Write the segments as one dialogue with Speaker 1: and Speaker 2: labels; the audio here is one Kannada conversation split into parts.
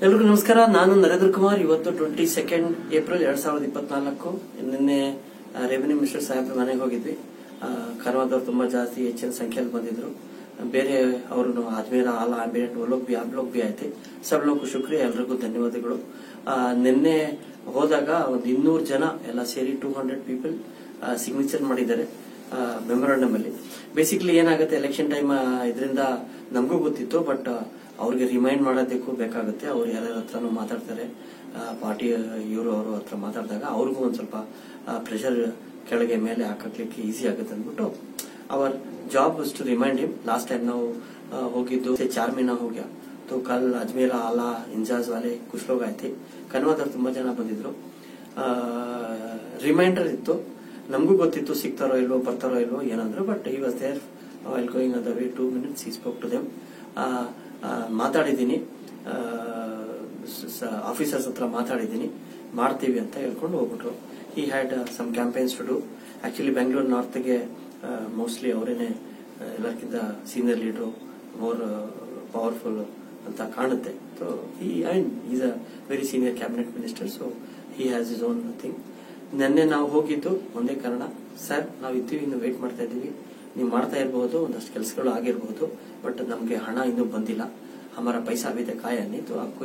Speaker 1: ಎಲ್ರಿಗೂ ನಮಸ್ಕಾರ. ನಾನು ನರೇಂದ್ರ ಕುಮಾರ್. ಇವತ್ತು 22 ಏಪ್ರಿಲ್ 2024. ನಿನ್ನೆ ರೆವಿನ್ಯೂ ಮಿನಿಸ್ಟರ್ ಸಾಹೇಬ್ರ ಮನೆಗೆ ಹೋಗಿದ್ವಿ. ಕರ್ವಾದವ್ರು ತುಂಬಾ ಜಾಸ್ತಿ ಹೆಚ್ಚಿನ ಸಂಖ್ಯೆಯಲ್ಲಿ ಬಂದಿದ್ರು. ಬೇರೆ ಅವರು ಅಜ್ಮೇರ ಆಲಾ ಆಂಬಿಡೆಂಟ್ वो लोग भी आप लोग भी आए थे. सब लोग को शुक्रिया, ಎಲ್ರಿಗೂ ಧನ್ಯವಾದಗಳು. ನಿನ್ನೆ ಹೋದಾಗ ಒಂದು 200 ಜನ ಎಲ್ಲ ಸೇರಿ 200 ಪೀಪಲ್ ಸಿಗ್ನೇಚರ್ ಮಾಡಿದ್ದಾರೆ ಮೆಮೊರಾಂಡಮ್ ಅಲ್ಲಿ. ಬೇಸಿಕಲಿ ಏನಾಗುತ್ತೆ, ಎಲೆಕ್ಷನ್ ಟೈಮ್ ಇದರಿಂದ ನಮಗೂ ಗೊತ್ತಿತ್ತು, ಬಟ್ ಅವ್ರಿಗೆ ರಿಮೈಂಡ್ ಮಾಡೋದಕ್ಕೂ ಬೇಕಾಗುತ್ತೆ. ಅವ್ರು ಯಾರ್ಯಾರ ಹತ್ರನೂ ಮಾತಾಡ್ತಾರೆ, ಪಾರ್ಟಿ ಇವರು ಅವರು ಹತ್ರ ಮಾತಾಡಿದಾಗ ಅವ್ರಿಗೂ ಒಂದ್ ಸ್ವಲ್ಪ ಪ್ರೆಷರ್ ಕೆಳಗೆ ಮೇಲೆ ಹಾಕಲಿಕ್ಕೆ ಈಸಿ ಆಗುತ್ತೆ ಅಂದ್ಬಿಟ್ಟು our job to remind him. Last time ನಾವು ಹೋಗಿದ್ದು 4 ಮहीना हो गया, तो कल अजमेर आला इंजाज वाले कुछ लोग आए थे. ಕನ್ವಾದವ್ರು ತುಂಬಾ ಜನ ಬಂದಿದ್ರು. ರಿಮೈಂಡರ್ ಇತ್ತು, ನಮಗೂ ಗೊತ್ತಿತ್ತು ಸಿಗ್ತಾರೋ ಇಲ್ವೋ ಬರ್ತಾರೋ ಇಲ್ವೋ ಏನಂದ್ರು. But he was there while going on the way 2 minutes he spoke to them. ಮಾತಾಡಿದ್ದೀನಿ, ಆಫೀಸರ್ಸ್ ಹತ್ರ ಮಾತಾಡಿದ್ದೀನಿ, ಮಾಡ್ತೀವಿ ಅಂತ ಹೇಳ್ಕೊಂಡು ಹೋಗ್ಬಿಟ್ರು. He had some campaigns to do. Actually Bengaluru ನಾರ್ತ್ಗೆ ಮೋಸ್ಟ್ಲಿ ಅವರೇನೆ ಎಲ್ಲಕ್ಕಿಂತ ಸೀನಿಯರ್ ಲೀಡರು, ಮೋರ್ ಪವರ್ಫುಲ್ ಅಂತ ಕಾಣುತ್ತೆ. So is a very senior cabinet minister, so he has his own thing. ನಿನ್ನೆ ನಾವು ಹೋಗಿದ್ದು ಒಂದೇ ಕಾರಣ, ಸರ್ ನಾವು ಇದ್ದೀವಿ, ಇನ್ನು ವೇಟ್ ಮಾಡ್ತಾ ಇದ್ದೀವಿ, ನೀವು ಮಾಡ್ತಾ ಇರಬಹುದು, ಒಂದಷ್ಟು ಕೆಲಸಗಳು ಆಗಿರಬಹುದು, ಬಟ್ ನಮಗೆ ಹಣ ಇನ್ನೂ ಬಂದಿಲ್ಲ, हमारा पैसा अभी तक आया नहीं, तो आपको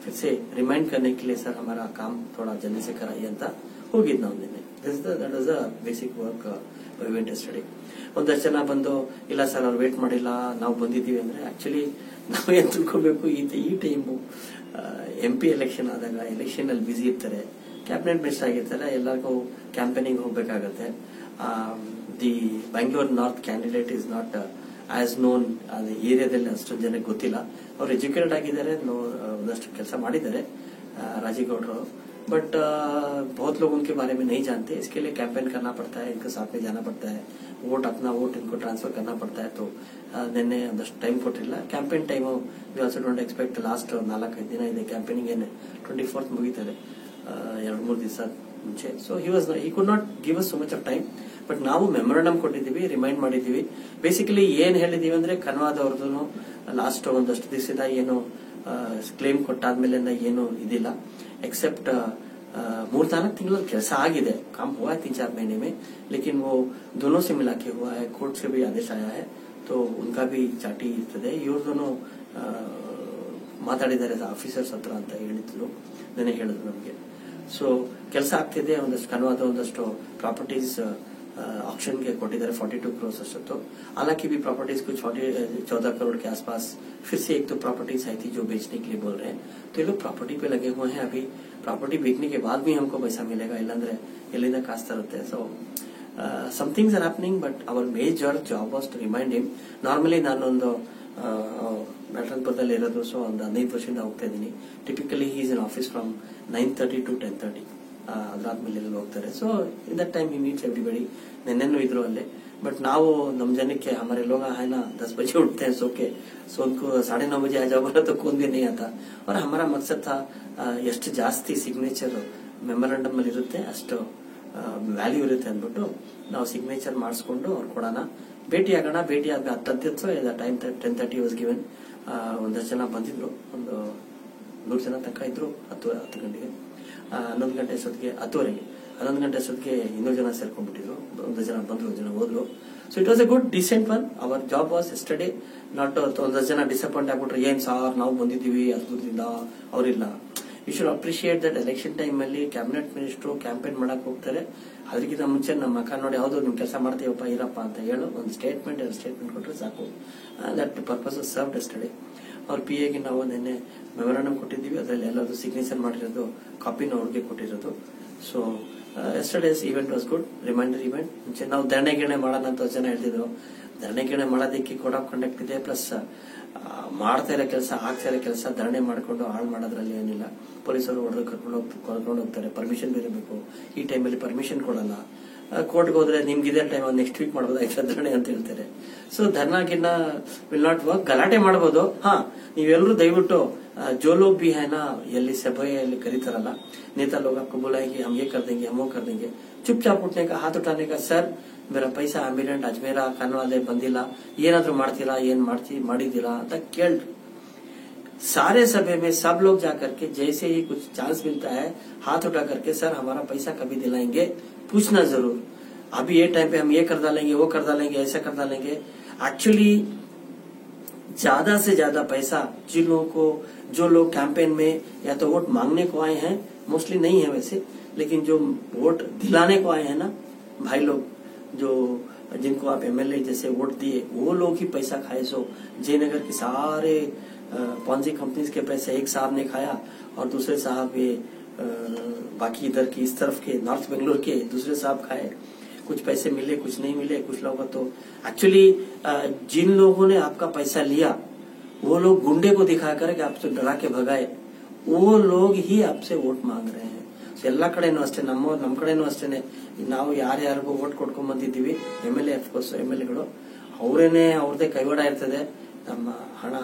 Speaker 1: फिर से रिमाइंड करने के लिए सर हमारा काम थोड़ा जल्दी से कराइए ಅಂತ ಹೋಗಿದ್ದು ನಾವು ನಿನ್ನೆ. That was a basic work event yesterday. ಒಂದಷ್ಟು ಜನ ಬಂದು ಇಲ್ಲ ಸರ್ ಅವ್ರು ವೇಟ್ ಮಾಡಿಲ್ಲ, ನಾವು ಬಂದಿದ್ದೀವಿ ಅಂದ್ರೆ ಆಕ್ಚುಲಿ ನಾವು ಏನ್ ತಿಳ್ಕೊಬೇಕು, ಈ ಟೈಮು MP ಎಲೆಕ್ಷನ್ ಆದಾಗ ಎಲೆಕ್ಷನ್ ಅಲ್ಲಿ ಬಿಸಿ ಇರ್ತಾರೆ, ಕ್ಯಾಬಿನೆಟ್ ಮಿನಿಸ್ಟರ್ ಆಗಿರ್ತಾರೆ, ಎಲ್ಲರಿಗೂ ಕ್ಯಾಂಪೇನಿಂಗ್ ಹೋಗ್ಬೇಕಾಗತ್ತೆ. The Bengaluru north candidate is not as known. ಅದು ಏರಿಯಾದಲ್ಲಿ ಅಷ್ಟೊಂದು ಜನಕ್ಕೆ ಗೊತ್ತಿಲ್ಲ. ಅವ್ರು ಎಜುಕೇಟೆಡ್ ಆಗಿದ್ದಾರೆ, ಒಂದಷ್ಟು ಕೆಲಸ ಮಾಡಿದ್ದಾರೆ राजीगौड़ो, बट बहुत लोग उनके बारे में नहीं जानते. इसके लिए कैंपेन करना पड़ता है, इनके साथ में जाना पड़ता है, अपना वोट इनको ट्रांसफर करना पड़ता है. तो निन्ने ಒಂದಷ್ಟು ಟೈಮ್ ಕೊಟ್ಟಿಲ್ಲ. Campaign time we also don't expect. Last 4-5 ದಿನ ಇದೆ ಕ್ಯಾಂಪೇನಿಂಗ್. ಏನು 24th ಮುಗೀತದೆ, 2-3 ದಿವಸ ಮುಂಚೆ. So he could not give us so much of time. But ನಾವು ಮೆಮೊರಾಂಡಮ್ ಕೊಟ್ಟಿದ್ದೀವಿ, ರಿಮೈಂಡ್ ಮಾಡಿದ್ದೀವಿ. ಬೇಸಿಕಲಿ ಏನ್ ಹೇಳಿದೀವಿ ಅಂದ್ರೆ, ಕನ್ವಾದವ್ರದ್ದು ಲಾಸ್ಟ್ ಒಂದಷ್ಟು ದಿವಸದ ಏನು ಕ್ಲೇಮ್ ಕೊಟ್ಟಾದ್ಮೇಲೆ ಏನು ಇದಿಲ್ಲ, एक्सेप्ट 3-4 ತಿಂಗಳ ಕೆಲಸ ಆಗಿದೆ. काम हुआ है 3-4 महीने में, लेकिन वो दोनों से मिला के हुआ है. कोर्ट से भी आदेश आया है, तो उनका भी ಚಾಟಿ ಇರ್ತದೆ. ಇವ್ರು दोनों ಮಾತಾಡಿದ್ದಾರೆ ಆಫೀಸರ್ಸ್ ಹತ್ರ ಅಂತ ಹೇಳಿದ್ರು, ನನಗೆ ಹೇಳಿದ್ರು ನಮಗೆ. ಸೊ ಕೆಲಸ ಆಗ್ತಿದೆ. ಒಂದಷ್ಟು ಕನ್ವಾದ ಒಂದಷ್ಟು ಪ್ರಾಪರ್ಟೀಸ್ ऑक्शन के कोटिदारे 42 करोड़ अಷ್ಟು. हालांकि भी प्रॉपर्टीज कुछ 14 करोड़ के आसपास फिर से एक तो प्रॉपर्टीज आई थी जो बेचने के लिए बोल रहे हैं. तो ये लोग प्रॉपर्टी पे लगे हुए हैं. अभी प्रॉपर्टी बेचने के बाद भी हमको पैसा मिलेगा, इल्लांದ್ರೆ ಎಲ್ಲಿಂದ ಕಾಸು ತರುತ್ತೆ. So some things are happening, but our major job was to remind him. Normally ನಾನೊಂದು ನಟರಂಪುರದಲ್ಲಿ ಇರೋದು, ಸೊ ಒಂದು 15 ವರ್ಷದಿಂದ ಹೋಗ್ತಾ ಇದ್ದೀನಿ. Typically he is in office from 9:30 to 10:30. ಅದಾದ್ಮೇಲೆ ಹೋಗ್ತಾರೆ. So in that time he meets everybody. ನೆನ್ನೆನೂ ಇದ್ರು ಅಲ್ಲೇ. ಬಟ್ ನಾವು ನಮ್ ಜನಕ್ಕೆ हमारे लोग है ना 10 बजे उठते हैं, सो के सो उनको 9:30 बजे आ जाओ बोला तो कौन भी नहीं आता. और हमारा मकसद था ಎಷ್ಟು ಜಾಸ್ತಿ ಸಿಗ್ನೇಚರ್ ಮೆಮೊರಾಂಡಮ್ ಅಲ್ಲಿ ಇರುತ್ತೆ ಅಷ್ಟು ವ್ಯಾಲ್ಯೂ ಇರುತ್ತೆ ಅಂದ್ಬಿಟ್ಟು ನಾವು ಸಿಗ್ನೇಚರ್ ಮಾಡಿಸ್ಕೊಂಡು ಅವ್ರು ಕೊಡೋಣ, ಭೇಟಿ ಆಗೋಣ. ಭೇಟಿ ಆದ 10 ಟೈಮ್ 10:30 ವಾಸ್ ಗಿವನ್. ಒಂದಷ್ಟು ಜನ ಬಂದಿದ್ರು, ಒಂದು 100 ಜನ ತನಕ ಇದ್ರು. 10 ಗಂಟೆಗೆ 11 ಗಂಟೆ ಅಷ್ಟೊತ್ತಿಗೆ 10:30 11 ಗಂಟೆ ಅಷ್ಟೊತ್ತಿಗೆ 200 ಜನ ಸೇರ್ಕೊಂಡ್ಬಿಟ್ಟಿದ್ರು. 100 ಜನ ಬಂದ್ರು, 100 ಜನ ಹೋದ್ರು. So it was a good decent one. Our job was yesterday not. 100 ಜನ ಡಿಸಪಾಯಿಂಟ್ ಆಗ್ಬಿಟ್ರೆ, ಏನ್ ಸಾರ್ ನಾವು ಬಂದಿದ್ದೀವಿ ಅದ್ರಿಂದ ಅವ್ರಿಲ್ಲ. You should appreciate that. Election time ಅಲ್ಲಿ ಕ್ಯಾಬಿನೆಟ್ ಮಿನಿಸ್ಟರ್ ಕ್ಯಾಂಪೇನ್ ಮಾಡಕ್ ಹೋಗ್ತಾರೆ, ಅದಕ್ಕಿಂತ ಮುಂಚೆ ನಮ್ಮ ಮಕ್ಕ ನೋಡಿ ಯಾವ್ದು ನಿಮ್ ಕೆಲಸ ಮಾಡ್ತೀವಪ್ಪ ಇರಪ್ಪ ಅಂತ ಹೇಳೋ ಒಂದು ಸ್ಟೇಟ್ಮೆಂಟ್ ಕೊಟ್ರೆ ಸಾಕು. That purpose was served yesterday. ಅವ್ರ PA ಗೆ ನಾವು ನಿನ್ನೆ ಮೆಮೊರಾಂಡಮ್ ಕೊಟ್ಟಿದ್ದೀವಿ. ಅದರಲ್ಲಿ ಎಲ್ಲರೂ ಸಿಗ್ನೇಚರ್ ಮಾಡಿರೋದು ಕಾಪಿನ ಅವ್ರಿಗೆ ಕೊಟ್ಟಿರೋದು. So yesterday's event was good, reminder event. ಮುಂಚೆ ನಾವು ಧರಣೆ ಮಾಡೋಣ ಅಂತ ಜನ ಹೇಳ್ತಿದ್ರು. ಧರಣೆ ಮಾಡೋದಕ್ಕೆ ಕೋಡ್ ಆಫ್ ಕಂಡಕ್ಟ್ ಇದೆ, ಪ್ಲಸ್ ಮಾಡ್ತಾ ಇರೋ ಕೆಲಸ, ಆಗ್ತಾ ಇರೋ ಕೆಲಸ ಧರಣೆ ಮಾಡ್ಕೊಂಡು ಹಾಳು ಮಾಡೋದ್ರಲ್ಲಿ ಏನಿಲ್ಲ. ಪೊಲೀಸರು ಹೊಡೆದು ಕರ್ಕೊಂಡು ಹೋಗ್ತಾರೆ, ಪರ್ಮಿಷನ್ ಬೇರೆ ಬೇಕು. ಈ ಟೈಮಲ್ಲಿ ಪರ್ಮಿಷನ್ ಕೊಡಲ್ಲ. ಕೋರ್ಟ್ಗೆ ಹೋದ್ರೆ ನಿಮ್ಗೆ ಇದೇ ಟೈಮ್ ನೆಕ್ಸ್ಟ್ ವೀಕ್ ಮಾಡಬಹುದು ಎಕ್ಸ್ಟ್ರಾ ಧರಣಿ ಅಂತ ಹೇಳ್ತಾರೆ. ಸೊ ಧರ್ನಾಗಿನ್ನ ವಿಲ್ ನಾಟ್ ವರ್ಕ್. ಗಲಾಟೆ ಮಾಡಬಹುದು, ನೀವೆಲ್ಲರೂ ದಯವಿಟ್ಟು जो लोग भी है ना, ಎಲ್ಲಿ ಸಭೆಯಲ್ಲಿ ಕರೀತಾರಲ್ಲ, नेता लोग आपको बुलाएंगे, हम ये कर देंगे, हम वो कर देंगे, चुपचाप उठने का, हाथ उठाने का. सर मेरा पैसा ಆಂಬಿಡೆಂಟ್ ಅಜ್ಮೇರ ಕನ್ವಾಲೆ ಬಂದಿಲ್ಲ, ಏನಾದ್ರೂ ಮಾಡ್ತೀರಾ, ಏನ್ ಮಾಡಿದಿರಾ ಅಂತ ಕೇಳ್ರಿ. सारे सभे में सब लोग जाकर के जैसे ही कुछ चांस मिलता है हाथ उठा करके सर हमारा पैसा कभी दिलाएंगे, पूछना जरूर। अभी ये टाइम पे हम ये कर डालेंगे, वो कर डालेंगे, ऐसा कर डालेंगे। एक्चुअली ज्यादा से ज्यादा पैसा जिन लोगों को, जो लोग कैंपेन में या तो वोट मांगने को आए हैं, मोस्टली नहीं है वैसे, लेकिन जो वोट दिलाने को आए हैं ना भाई लोग, जो जिनको आप एमएलए जैसे वोट दिए, वो लोग ही पैसा खाए। सो जयनगर के सारे पॉन्जी कंपनीज के पैसे एक साहब ने खाया और दूसरे साहब ये बाकी इधर की इस तरफ के नॉर्थ बेंगलोर के दूसरे साहब खाए। कुछ पैसे मिले, कुछ नहीं मिले, कुछ लोगों तो एक्चुअली जिन लोगों ने आपका पैसा लिया वो लोग गुंडे को दिखा कर आपसे डरा के भगाए, वो लोग ही आपसे वोट मांग रहे हैं। ಎಲ್ಲ ಕಡೆನೂ ಅಷ್ಟೇ, ನಮ್ಮ ಕಡೆನೂ ಅಷ್ಟೇನೆ। ನಾವು ಯಾರ್ಯಾರಿಗೂ ವೋಟ್ ಕೊಟ್ಕೊಂಡ್ ಬಂದಿದ್ದೀವಿ, ಎಮ್ಎಲ್ಎ ಅಫ್ಕೋರ್ಸ್ ಎಮ್ಎಲ್ಎಗಳು ಅವರೇನೆ ಅವ್ರದೇ ಕೈವಾಡ ಇರ್ತದೆ ನಮ್ಮ ಹಣ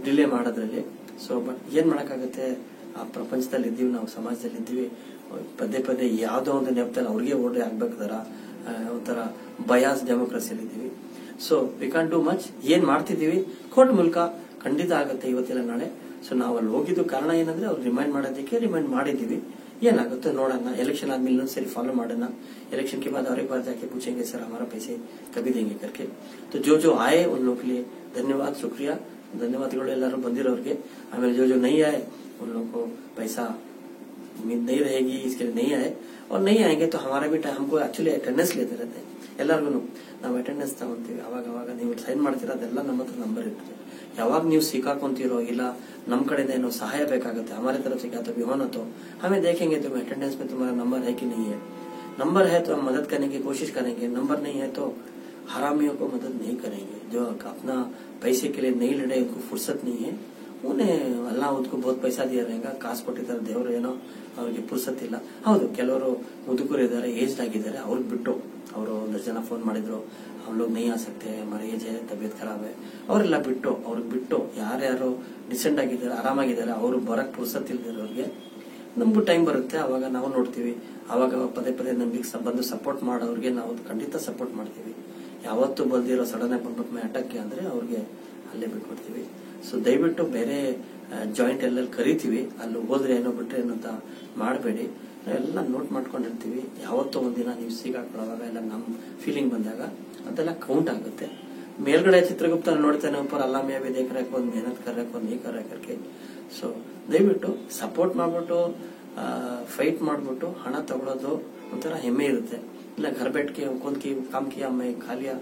Speaker 1: ಡಿಲೇ ಮಾಡೋದ್ರಲ್ಲಿ। ಸೊ ಬಟ್ ಏನ್ ಮಾಡಕ್ಕಾಗತ್ತೆ, ಆ ಪ್ರಪಂಚದಲ್ಲಿ ಇದ್ದೀವಿ ನಾವು, ಸಮಾಜದಲ್ಲಿ ಇದ್ದೀವಿ, ಪದೇ ಪದೇ ಯಾವ್ದೋ ಒಂದು ನೆಪದಲ್ಲಿ ಅವ್ರಿಗೆ ಓಡಿ ಆಗ್ಬೇಕಾದ್ರ ಒಂಥರ ಬಯಾಸ್ ಡೆಮೋಕ್ರಸಿಯಲ್ಲಿ ಇದ್ದೀವಿ। So we can't do much. ಏನ್ ಮಾಡ್ತಿದೀವಿ ಕೋರ್ಟ್ ಮೂಲಕ ಖಂಡಿತ ಆಗುತ್ತೆ ಇವತ್ತಿಲ್ಲ ನಾಳೆ। ಸೊ ನಾವು ಅಲ್ಲಿ ಹೋಗಿದ್ದು ಕಾರಣ ಏನಂದ್ರೆ ಅವ್ರು ರಿಮೈಂಡ್ ಮಾಡೋದಕ್ಕೆ ರಿಮೈಂಡ್ ಮಾಡಿದೀವಿ, ಏನಾಗುತ್ತೆ ನೋಡೋಣ। इलेक्शन आदमी ಇನ್ನೊಂದ್ಸರಿ ಫಾಲೋ ಮಾಡೋಣ। इलेक्शन के बाद और एक बार जाके पूछेंगे सर हमारा पैसे कभी देंगे करके। तो जो आए उन लोगों के लिए धन्यवाद, शुक्रिया, ಧನ್ಯವಾದಗಳು ಎಲ್ಲರೂ ಬಂದಿರೋರಿಗೆ। ಆಮೇಲೆ जो नहीं आए उन लोगों को पैसा उम्मीद नहीं रहेगी, इसके लिए नहीं आए। और नहीं आएंगे तो हमारा भी हमको एक्चुअली अटेंडेंस लेते रहते हैं ಎಲ್ಲರಿಗೂ। ನಾವು ಅಟೆಂಡೆನ್ಸ್ ತಗೊಂತೀವಿ, ಅವಾಗ ನೀವು ಸೈನ್ ಮಾಡ್ತೀರಾ, ಅದೆಲ್ಲ ನಮ್ಮ ಹತ್ರ ನಂಬರ್ ಇರ್ತದೆ। ಯಾವಾಗ ನೀವು ಸಿಕ್ಕಾಕೊಂತೀರೋ ಇಲ್ಲ नम कड़े ಏನೋ सहाय ಬೇಕಾಗುತ್ತೆ हमारे तरफ से, क्या तो भी होना तो हमें देखेंगे तुम्हें अटेंडेंस में तुम्हारा नंबर है कि नहीं है। नंबर है तो हम मदद करने की कोशिश करेंगे, नंबर नहीं है तो हरामियों को मदद नहीं करेंगे। जो अपना पैसे के लिए नहीं लड़े, उनको फुर्सत नहीं है, उन्हें अल्लाह उनको बहुत पैसा दिया रहेगा, ಕಾಸು ಕೊಟ್ಟಿದ್ದಾರೆ ದೇವರು, ಏನೋ ಅವ್ರಿಗೆ ಫುರ್ಸತ್ ಇಲ್ಲ। ಹೌದು, ಕೆಲವರು ಮುದುಕರು ಇದ್ದಾರೆ, ಏಜ್ಡ್ ಆಗಿದ್ದಾರೆ, ಅವ್ರಿಗೆ ಬಿಟ್ಟು ಅವರು 10 ಜನ ಫೋನ್ ಮಾಡಿದ್ರು, हम लोग नहीं आ सकते, हमारे एज है, तबियत खराब है, ಅವರೆಲ್ಲ ಬಿಟ್ಟು ಅವ್ರಿಗೆ ಬಿಟ್ಟು ಯಾರ್ಯಾರು ಡಿಸೆಂಟ್ ಆಗಿದ್ದಾರೆ, ಆರಾಮಾಗಿದ್ದಾರೆ, ಅವರು ಬರಕ್ ಫುರ್ಸತ್ ಇಲ್ದಿರೋ ಅವ್ರಿಗೆ ನಮಗೂ ಟೈಮ್ ಬರುತ್ತೆ, ಅವಾಗ ನಾವು ನೋಡ್ತೀವಿ। ಅವಾಗ ಪದೇ ಪದೇ ನಮಗೆ ಬಂದು ಸಪೋರ್ಟ್ ಮಾಡೋರಿಗೆ ನಾವು ಖಂಡಿತ ಸಪೋರ್ಟ್ ಮಾಡ್ತೀವಿ। ಯಾವತ್ತೂ ಬಂದಿರೋ ಸಡನ್ ಆಗಿ ಬಂದ್ಬಿಟ್ಟು ಅಟಕ್ಕೆ ಅಂದ್ರೆ ಅವ್ರಿಗೆ ಅಲ್ಲೇ ಬಿಟ್ಬಿಡ್ತೀವಿ। ಸೊ ದಯವಿಟ್ಟು ಬೇರೆ ಜಾಯಿಂಟ್ ಎಲ್ಲ ಕರಿತೀವಿ, ಅಲ್ಲಿ ಹೋದ್ರೆ ಏನೋ ಬಿಟ್ರೆ ಏನೋ ಅಂತ ಮಾಡಬೇಡಿ, ಎಲ್ಲ ನೋಟ್ ಮಾಡ್ಕೊಂಡಿರ್ತೀವಿ। ಯಾವತ್ತೋ ಒಂದಿನ ನೀವು ಸಿಗಾಕೊಳ್ಳೋವಾಗ ಎಲ್ಲ ನಮ್ ಫೀಲಿಂಗ್ ಬಂದಾಗ ಅದೆಲ್ಲ ಕೌಂಟ್ ಆಗುತ್ತೆ। ಮೇಲ್ಗಡೆ ಚಿತ್ರಗುಪ್ತ ನೋಡ್ತೇನೆ ऊपर अल्लाह मियां भी देख रहा है, कौन मेहनत कर रहा है, कौन नहीं कर रहा है करके। ಸೊ ದಯವಿಟ್ಟು ಸಪೋರ್ಟ್ ಮಾಡ್ಬಿಟ್ಟು ಫೈಟ್ ಮಾಡ್ಬಿಟ್ಟು ಹಣ ತಗೊಳ್ಳೋದು ಒಂಥರ ಹೆಮ್ಮೆ ಇರುತ್ತೆ। ಇಲ್ಲ घर बैठ के कौन काम किया मैं खा लिया,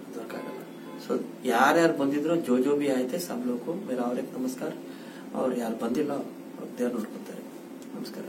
Speaker 1: ಅದಕ್ಕಾಗಲ್ಲ। ಸೊ ಯಾರ್ಯಾರು ಬಂದಿದ್ರು जो भी आए थे सब लोगों को मेरा और एक नमस्कार, और ಯಾರು ಬಂದಿಲ್ಲ ದೇವ್ರು ನೋಡ್ಕೊತಾರೆ। ನಮಸ್ಕಾರ।